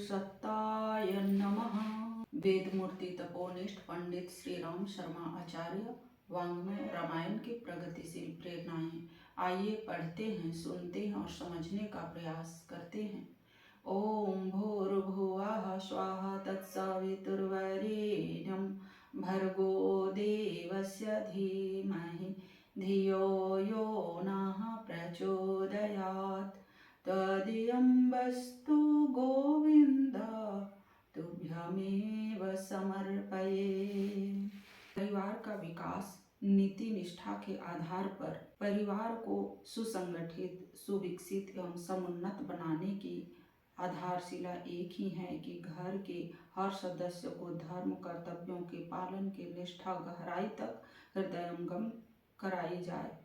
सत्ताय नमः। वेदमूर्ति तपोनिष्ठ पंडित श्री राम शर्मा आचार्य वाङ्मय रामायण की प्रगतिशील प्रेरणाएं। आइए पढ़ते हैं, सुनते हैं और समझने का प्रयास करते हैं। ओम भूर्भुवः स्वाहा तत्सवितुर्वरेण्यं भर्गो देवस्य धीमहि धियो यो नः प्रचोदयात्। तदियं वस्तु गोविंद तुभ्यमेव समर्पये। परिवार का विकास नीति निष्ठा के आधार पर परिवार को सुसंगठित, सुविकसित एवं समुन्नत बनाने की आधारशिला एक ही है कि घर के हर सदस्य को धर्म कर्तव्यों के पालन की निष्ठा गहराई तक हृदयंगम कराई जाए।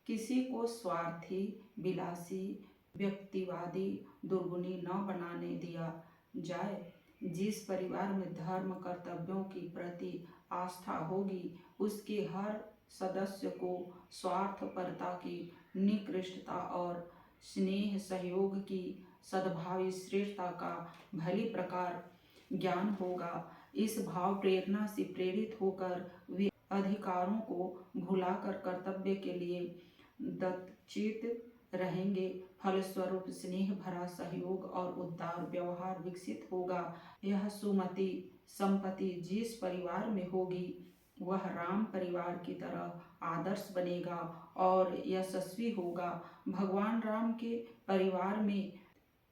किसी को स्वार्थी, विलासी, व्यक्तिवादी, दुर्गुणी न बनाने दिया जाए। जिस परिवार में धर्म कर्तव्यों की प्रति आस्था होगी, उसके हर सदस्य को स्वार्थपरता की निकृष्टता और स्नेह सहयोग की सद्भावी श्रेष्ठता का भली प्रकार ज्ञान होगा। इस भाव प्रेरणा से प्रेरित होकर वे अधिकारों को भुलाकर कर्तव्य के लिए दत्तचित रहेंगे। फलस्वरूप स्नेह भरा सहयोग और उदार व्यवहार विकसित होगा। यह सुमति संपत्ति जिस परिवार में होगी, वह राम परिवार की तरह आदर्श बनेगा और यशस्वी होगा। भगवान राम के परिवार में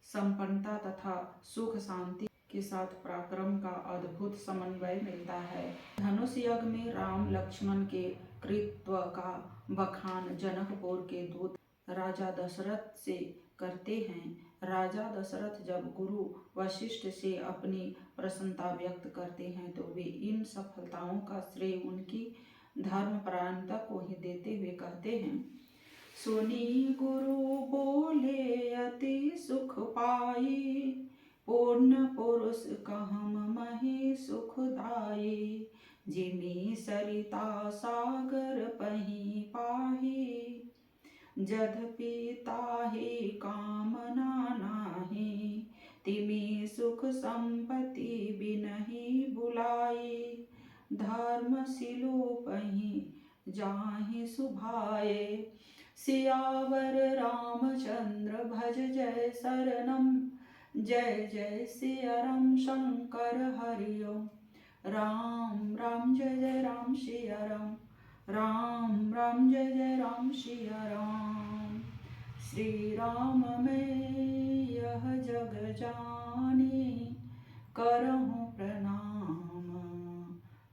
संपन्नता तथा सुख शांति के साथ पराक्रम का अद्भुत समन्वय मिलता है। धनुष यज्ञ में राम लक्ष्मण के कृत्व का बखान जनकपुर के दूत राजा दशरथ से करते हैं। राजा दशरथ जब गुरु वशिष्ठ से अपनी प्रसन्नता व्यक्त करते हैं तो वे इन सफलताओं का श्रेय उनकी धर्मपरायणता को ही देते हुए कहते हैं। सुनी गुरु बोले अति सुख पाई, पूर्ण पुरुष कहम महि सुखदाई। जिमि सरिता सागर पही पाही, जद्यपि ताहि कामना नाहि। तिमि सुख संपत्ति बिनहि बुलाई, धर्मशिलो पही जाहि सुभाए। सियावर रामचंद्र भज जय शरणम, जय जय सिया राम शंकर हरि ओम। राम राम जय जय राम सिया राम, राम राम जय जय राम सिया राम। श्री राम मैं यह जग जानी, करहूँ प्रणाम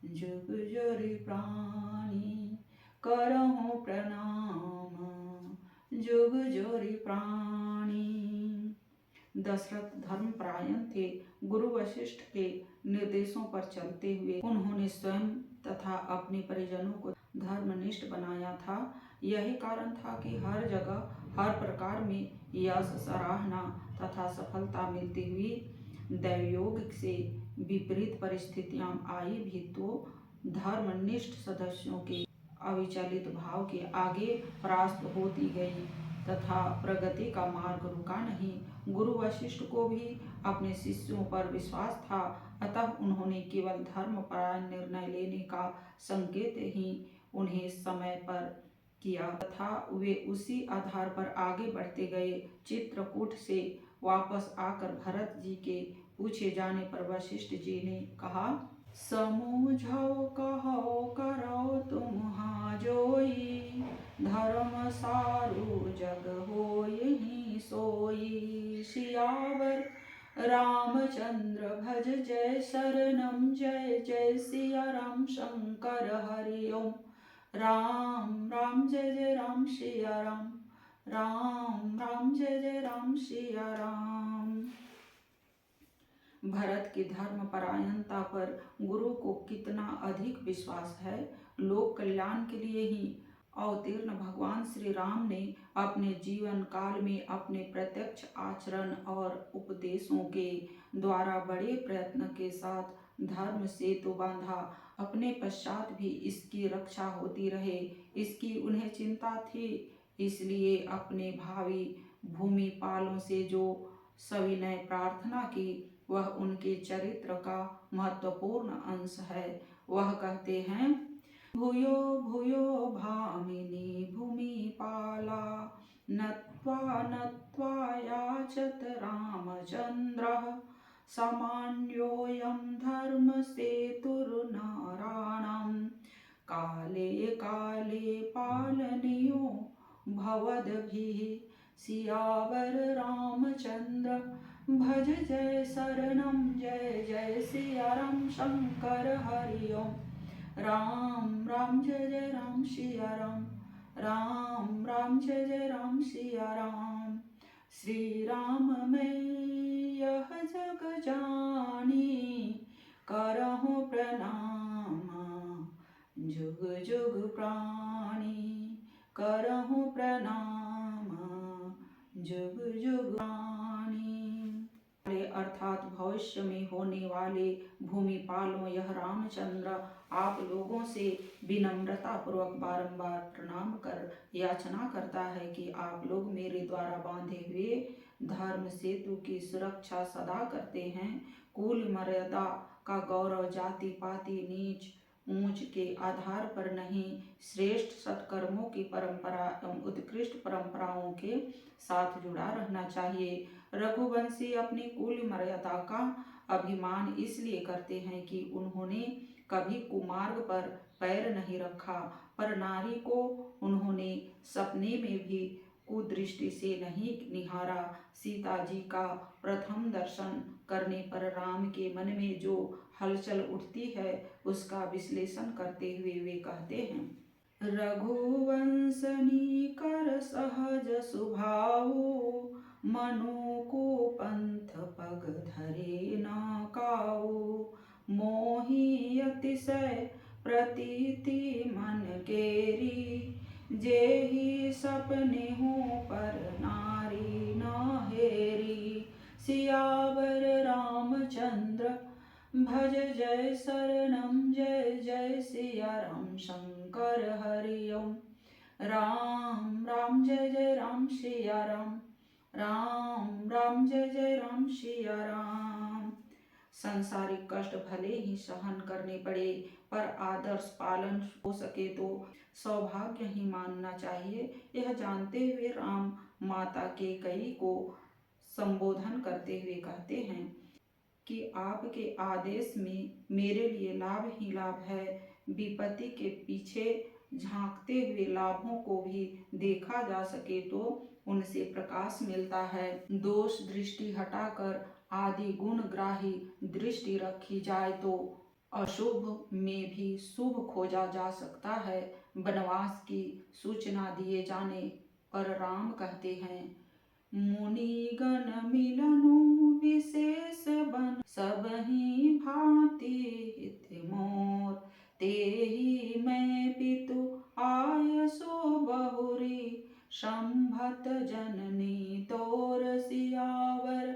जुग जोरि प्राणी। करहूँ प्रणाम जुग जोरि प्राणी। दशरथ धर्मपरायण थे। गुरु वशिष्ठ के निर्देशों पर चलते हुए उन्होंने स्वयं तथा अपने परिजनों को धर्मनिष्ठ बनाया था। यही कारण था कि हर जगह हर प्रकार में यश, सराहना तथा सफलता मिलती हुई दैवयोग से विपरीत परिस्थितियां आई भी तो धर्मनिष्ठ सदस्यों के अविचलित भाव के आगे परास्त होती गई तथा प्रगति का मार्ग रुका नहीं। गुरु वशिष्ठ को भी अपने शिष्यों पर विश्वास था, अतः उन्होंने केवल धर्मपरायण निर्णय लेने का संकेत ही उन्हें समय पर किया तथा वे उसी आधार पर आगे बढ़ते गए। चित्रकूट से वापस आकर भरत जी के पूछे जाने पर वशिष्ठ जी ने कहा, समूझो कहो करो तुम हाजोई, धर्म सारु जग होयहि सोई। सियावर रामचंद्र भज जय शरणम, जय जय सिया राम शंकर हरि ओम। राम राम जय जय राम सिया राम, राम राम जय जय राम सिया राम। भरत की धर्मपरायणता पर गुरु को कितना अधिक विश्वास है। लोक कल्याण के लिए ही अवतीर्ण भगवान श्री राम ने अपने जीवन काल में अपने प्रत्यक्ष आचरण और उपदेशों के द्वारा बड़े प्रयत्न के साथ धर्म सेतु बांधा। अपने पश्चात भी इसकी रक्षा होती रहे, इसकी उन्हें चिंता थी। इसलिए अपने भावी भूमिपालों से जो सविनय प्रार्थना की। वह उनके चरित्र का महत्वपूर्ण अंश है। वह कहते हैं, भूयो भूयो भामिनी भूमिपाला नत्वा नत्वा याचत रामचन्द्रः सामान्योऽयं धर्मसेतुर्नराणां काले काले पालनीयो भवद्भिः। सियावर रामचंद्र भज जय शरणम जय जय सिया राम शंकर हरि ओम। राम राम जय जय राम सिया राम, राम राम जय जय राम सिया राम। श्री राम मैं यह जग जानी करहु प्रणाम, जुग जुग प्राणी करहु प्रणाम, जुग जुग प्राणी। अर्थात भविष्य में होने वाले भूमिपालों, यह रामचंद्र आप लोगों से विनम्रता पूर्वक बारंबार प्रणाम कर याचना करता है कि आप लोग मेरे द्वारा बांधे हुए धर्म सेतु की सुरक्षा सदा करते हैं। कुल मर्यादा का गौरव जाति पाति नीच ऊंच के आधार पर नहीं, श्रेष्ठ सत्कर्मों की परंपरा एवं उत्कृष्ट परंपराओं के साथ जुड़ा रहना चाहिए। रघुवंशी अपनी कुल मर्यादा का अभिमान इसलिए करते हैं कि उन्होंने कभी कुमार्ग पर पैर नहीं रखा, पर नारी को उन्होंने सपने में भी कुदृष्टि से नहीं निहारा। सीता जी का प्रथम दर्शन करने पर राम के मन में जो हलचल उठती है उसका विश्लेषण करते हुए वे कहते हैं, रघुवंशनी कर सहज सुभाऊ मनु को पंथ पग धरे न काऊ। मोहि अतिशय प्रतीति मन केरी जेहि सपने हो पर नारी न हेरी। सियावर रामचंद्र भज जय शरणम जय जय सिया राम शंकर हरि ओम। राम राम जय जय राम सिया राम, राम राम जय जय राम सिया राम। सांसारिक कष्ट भले ही सहन करने पड़े, पर आदर्श पालन हो सके तो सौभाग्य ही मानना चाहिए। यह जानते हुए राम माता कैकेयी को संबोधन करते हुए कहते हैं कि आपके आदेश में मेरे लिए लाभ ही लाभ है। विपत्ति के पीछे झांकते हुए लाभों को भी देखा जा सके तो उनसे प्रकाश मिलता है। दोष दृष्टि हटाकर आदि गुणग्राही दृष्टि रखी जाए तो अशुभ में भी शुभ खोजा जा सकता है। वनवास की सूचना दिए जाने पर राम कहते हैं, मुनिगण मिलनु विशेष बन सबहि भांति हित मोर। तेहि मैं पितु आय सो बहुरी संभत जननी तोर। सियावर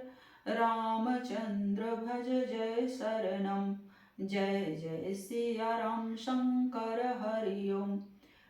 रामचंद्र भज जय शरणम जय जय सिया राम शंकर हरि ओम।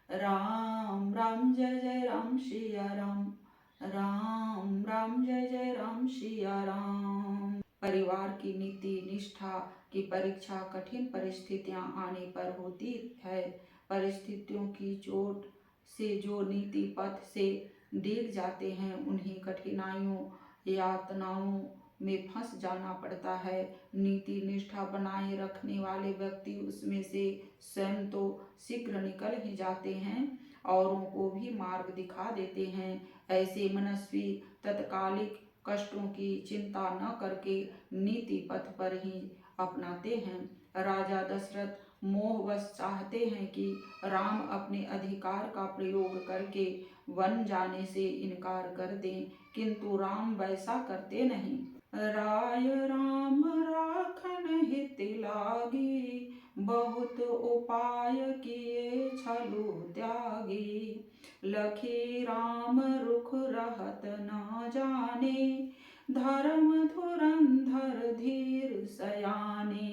राम राम जय जय राम सिया राम, राम राम जय जय राम सिया राम। परिवार की नीति निष्ठा की परीक्षा कठिन परिस्थितियां आने पर होती है। परिस्थितियों की चोट से जो नीति पथ से डिग जाते हैं उन्हें कठिनाइयों यातनाओं में फंस जाना पड़ता है। नीति निष्ठा बनाए रखने वाले व्यक्ति उसमें से स्वयं तो शीघ्र निकल ही जाते हैं, औरों को भी मार्ग दिखा देते हैं। ऐसे मनस्वी तत्कालिक कष्टों की चिंता न करके नीति पथ पर ही अपनाते हैं। राजा दशरथ मोहवश चाहते हैं कि राम अपने अधिकार का प्रयोग करके वन जाने से इनकार कर दें, किंतु राम वैसा करते नहीं। राय राम राखन हित लागी बहुत उपाय किए छलु त्यागी। लखी राम रुख रहत न जाने धर्म धुरंधर धीर सयाने।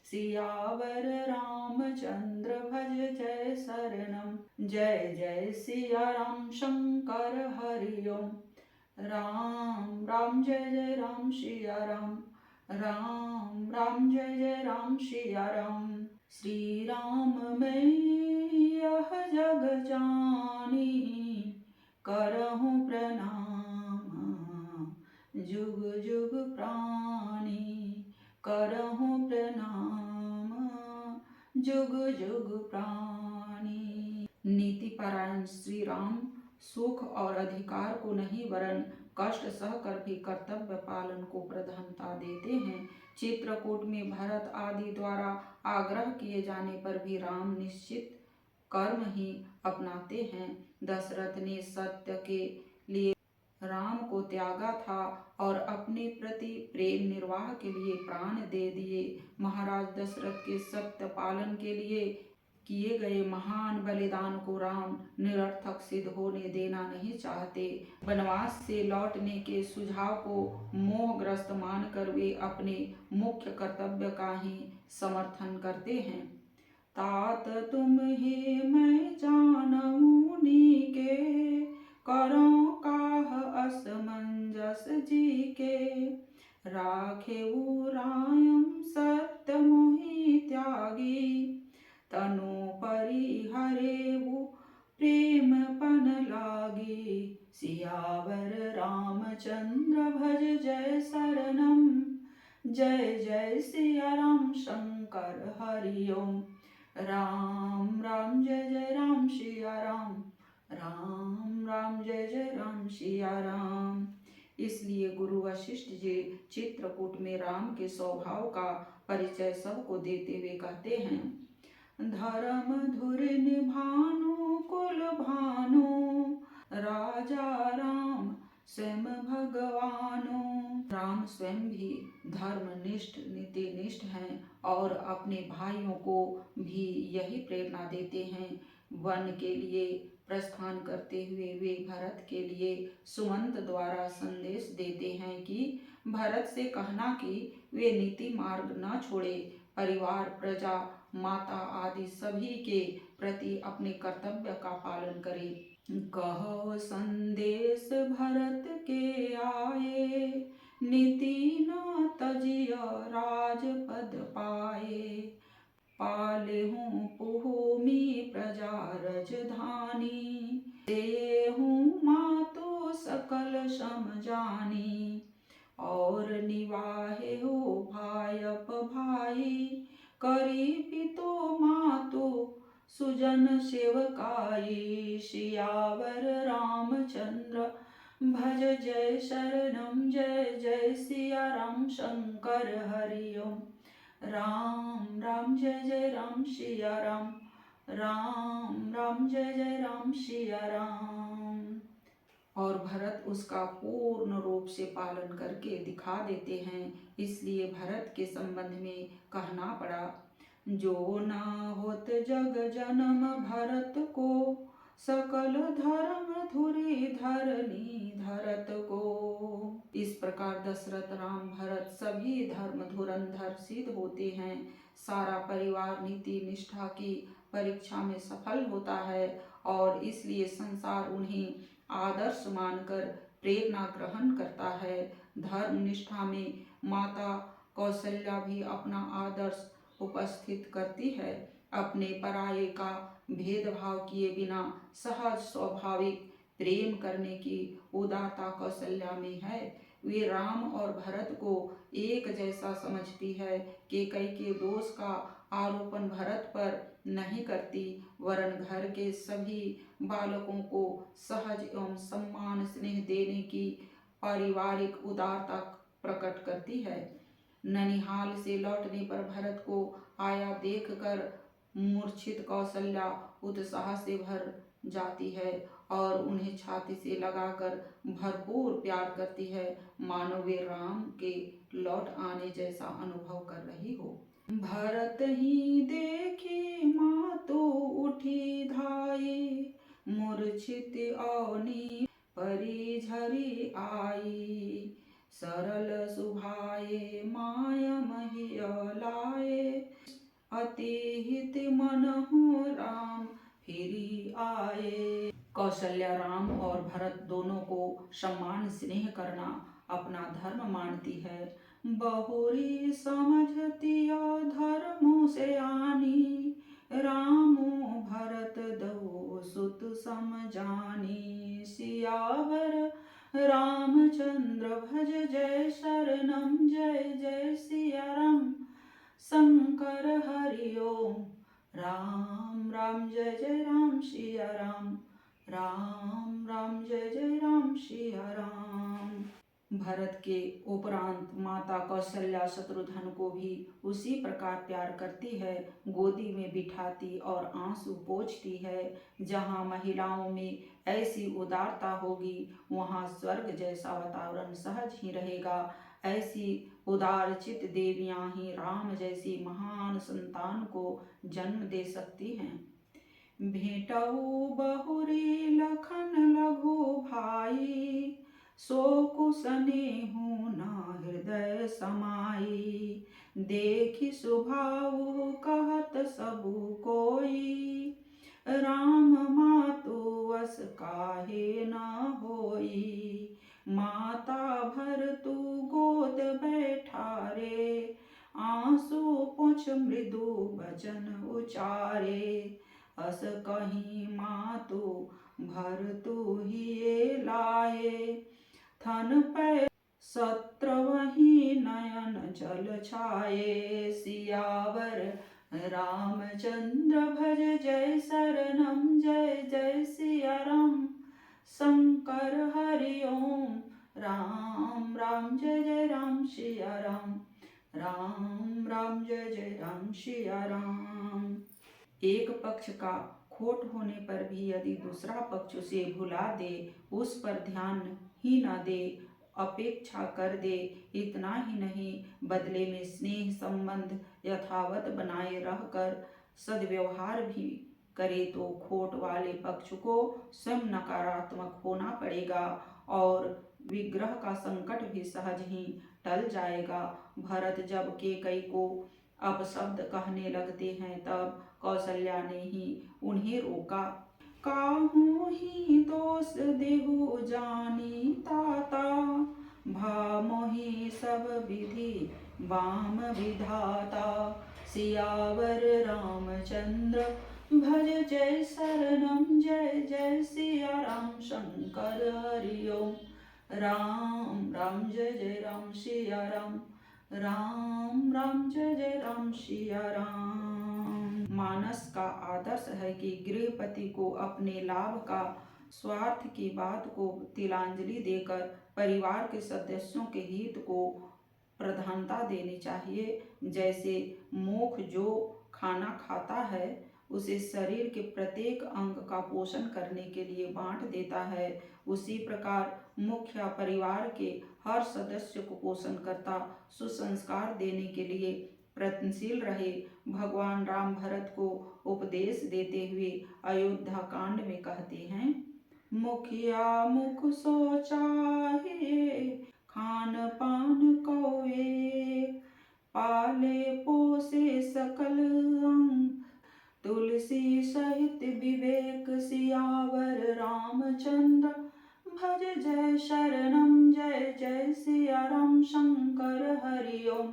सियावर रामचंद्र भज जय शरणम जय जय सिया राम शंकर हरि ओम। राम राम जय जय राम सिया राम, राम राम जय जय राम सिया राम। श्री राम मैं यह जग जानी, करहूँ प्रणाम जुग जुग प्राणी, करहूँ प्रणाम जुग जुग प्राणी। नीति परायण श्री राम सुख और अधिकार को नहीं वरन कष्ट सहकर भी कर्तव्य पालन को प्रधानता देते हैं। चित्रकूट में भरत आदि द्वारा आग्रह किए जाने पर भी राम निश्चित कर्म ही अपनाते हैं। दशरथ ने सत्य के लिए राम को त्यागा था और अपने प्रति प्रेम निर्वाह के लिए प्राण दे दिए। महाराज दशरथ के सत्य पालन के लिए किए गए महान बलिदान को राम निरर्थक सिद्ध होने देना नहीं चाहते। वनवास से लौटने के सुझाव को मोहग्रस्त मानकर वे अपने मुख्य कर्तव्य का ही समर्थन करते हैं। तात तुम ही मैं जानूं नीके, करो काह असमंजस जी के, राखेऊ रायम सत्य मोहि त्यागी, तनु परिहरेऊ प्रेम पन लागी, सियावर रामचंद्र भज जय शरणम, जय जय सिया राम शंकर हरि ओम। राम राम जय जय राम सिया राम, राम राम जय जय राम सिया राम। इसलिए गुरु वशिष्ठ जी चित्रकूट में राम के स्वभाव का परिचय सबको देते हुए कहते हैं, धर्म धुर निभानु कुल भानु, राजा राम स्वयं भगवानो। राम स्वयं भी धर्मनिष्ठ नीतिनिष्ठ हैं और अपने भाइयों को भी यही प्रेरणा देते हैं। वन के लिए प्रस्थान करते हुए वे भरत के लिए सुमंत द्वारा संदेश देते हैं कि भरत से कहना कि वे नीति मार्ग न छोड़े, परिवार प्रजा माता आदि सभी के प्रति अपने कर्तव्य का पालन करें। कहो संदेश भरत के आए, नीति न तजिय राजपद पाए, पालेहूँ भूमि प्रजा रजधानी, देहूँ मातो सकल सम जानी, और निवाहे हो भायप भाई, करी पितो मातो सुजन सेवकाई, सियावर रामचंद्र भज जय शरणम, जय जय सिया राम शंकर हरि ओम। राम राम जय जय राम सिया राम, राम राम जय जय राम सिया राम। और भरत उसका पूर्ण रूप से पालन करके दिखा देते हैं। इसलिए भरत के संबंध में कहना पड़ा, जो ना होत जग जन्म भरत को, सकल धर्म धुरी धरनी धरत को। इस प्रकार दशरथ राम भरत सभी धर्म धुरंधर सिद्ध होते हैं। सारा परिवार नीति निष्ठा की परीक्षा में सफल होता है और इसलिए संसार उन्हें आदर्श मानकर प्रेरणा ग्रहण करता है। धर्म निष्ठा में माता कौशल्या भी अपना आदर्श उपस्थित करती है। अपने पराये का भेदभाव किए बिना सहज स्वाभाविक प्रेम करने की उदारता कौशल्या में है। वे राम और भरत को एक जैसा समझती है। कैकेयी के दोष का आरोपण भरत पर नहीं करती, वरन घर के सभी बालकों को सहज एवं सम्मान स्नेह देने की पारिवारिक उदारता प्रकट करती है। ननिहाल से लौटने पर भरत को आया देखकर मूर्छित कौशल्या उत्साह से भर जाती है और उन्हें छाती से लगाकर भरपूर प्यार करती है, मानो वे राम के लौट आने जैसा अनुभव कर रही हो। भरत ही देखी मातो उठी धाई, मूर्छित अवनी परिझरी आई, सरल सुभाए माया महिय लाए, अति हित मनहु राम फिरी आए। कौशल्या राम और भरत दोनों को सम्मान स्नेह करना, अपना धर्म मानती है। बहुरी समझतिया धर्मों से आनी, रामो भरत दो सुत समझानी। सियावर रामचंद्र भज जय शरणम, जय जय सिया राम शंकर हरि ओम। राम राम जय जय राम सिया राम, राम राम जय जय राम सिया राम। भरत के उपरांत माता कौशल्या शत्रुघ्न को भी उसी प्रकार प्यार करती है, गोदी में बिठाती और आंसू पोंछती है। जहाँ महिलाओं में ऐसी उदारता होगी, वहाँ स्वर्ग जैसा वातावरण सहज ही रहेगा। ऐसी उदारचित देवियां ही राम जैसी महान संतान को जन्म दे सकती हैं। भेंटऊ बहुरी लखन लघु भाई, सो कुसनेहु न हृदय समाई। देखि सुभाऊ कहत सबु कोई, राम मातु वस काहे न होई। माता भर तू गोद बैठारे, आंसू पोंछ मृदु वचन उचारे। अस कहीं मातु भर तू ही लाए, थन पे सत्र वही नयन जल छाए। सियावर रामचंद्र भज जय शरणम, जय जय सिया राम शंकर हरि ओम। राम राम जय जय राम सिया राम, राम राम जय जय राम सिया राम। एक पक्ष का खोट होने पर भी यदि दूसरा पक्ष उसे भुला दे, उस पर ध्यान ही न दे, अपेक्षा कर दे, इतना ही नहीं बदले में स्नेह संबंध यथावत बनाए रहकर सद्व्यवहार भी करे, तो खोट वाले पक्ष को स्वयं नकारात्मक होना पड़ेगा और विग्रह का संकट भी सहज ही टल जाएगा। भरत जब केकई को अपशब्द कहने लगते हैं, तब कौशल्या ने ही उन्हें रोका। काहू ही दोष देहु जानी ताता, भामोहि सब विधि वाम विधाता। सियावर रामचंद्र भज जय शरणम, जय जय सिया राम शंकर हरि ओम। राम राम जय जय राम सिया राम, राम राम जय जय राम सिया राम। मानस का आदर्श है कि गृहपति को अपने लाभ का स्वार्थ की बात को तिलांजलि देकर परिवार के सदस्यों के हित को प्रधानता देनी चाहिए। जैसे मुख जो खाना खाता है, उसे शरीर के प्रत्येक अंग का पोषण करने के लिए बांट देता है, उसी प्रकार मुखिया परिवार के हर सदस्य को पोषण करता सुसंस्कार देने के लिए प्रयत्नशील रहे। भगवान राम भरत को उपदेश देते हुए अयोध्या कांड में कहते हैं, मुखिया मुख सोचाहे, खान पान को एक, पाले पोसे सकल अंग, तुलसी सहित विवेक। सियावर रामचंद्र भज जय शरणम, जय जय सिया राम शंकर हरि ओम।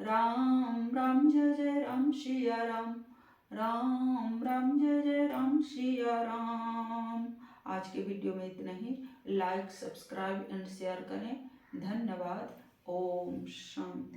राम राम जय जय राम सिया राम, राम राम जय जय राम सिया राम। आज के वीडियो में इतना ही। लाइक, सब्सक्राइब एंड शेयर करें। धन्यवाद। ओम शांति।